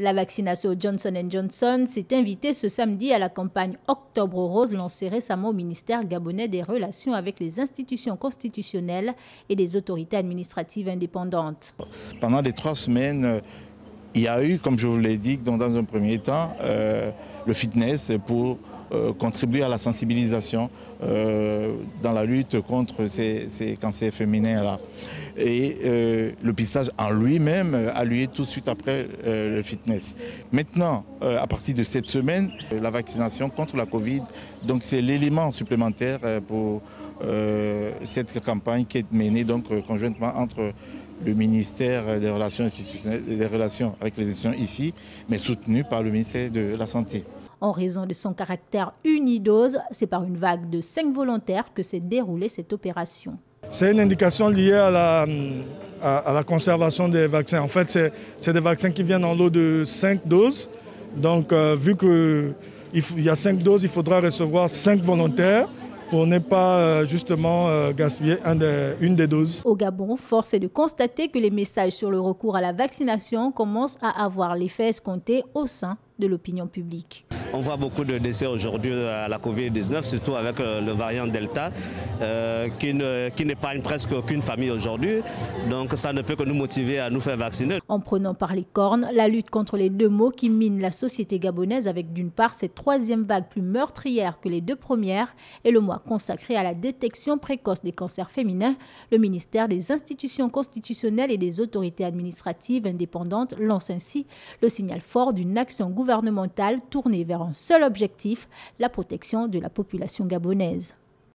La vaccination Johnson & Johnson s'est invitée ce samedi à la campagne Octobre Rose lancée récemment au ministère gabonais des Relations avec les institutions constitutionnelles et des autorités administratives indépendantes. Pendant les 3 semaines, il y a eu, comme je vous l'ai dit, dans un premier temps, le fitness pour contribuer à la sensibilisation dans la lutte contre ces cancers féminins-là. Et le pistage en lui-même a lieu tout de suite après le fitness. Maintenant, à partir de cette semaine, la vaccination contre la Covid, donc c'est l'élément supplémentaire pour cette campagne qui est menée donc conjointement entre le ministère des Relations institutionnelles et des Relations avec les institutions ici, mais soutenu par le ministère de la Santé. En raison de son caractère unidose, c'est par une vague de 5 volontaires que s'est déroulée cette opération. C'est une indication liée à la conservation des vaccins. En fait, c'est des vaccins qui viennent en lot de 5 doses. Donc, vu qu'il y a 5 doses, il faudra recevoir 5 volontaires pour ne pas justement gaspiller une des doses. Au Gabon, force est de constater que les messages sur le recours à la vaccination commencent à avoir l'effet escompté au sein de l'opinion publique. On voit beaucoup de décès aujourd'hui à la Covid-19, surtout avec le variant Delta, qui n'épargne presque aucune famille aujourd'hui. Donc ça ne peut que nous motiver à nous faire vacciner. En prenant par les cornes, la lutte contre les 2 maux qui minent la société gabonaise avec d'une part cette 3e vague plus meurtrière que les 2 premières et le mois consacré à la détection précoce des cancers féminins, le ministère des institutions constitutionnelles et des autorités administratives indépendantes lance ainsi le signal fort d'une action gouvernementale tournée vers un seul objectif, la protection de la population gabonaise.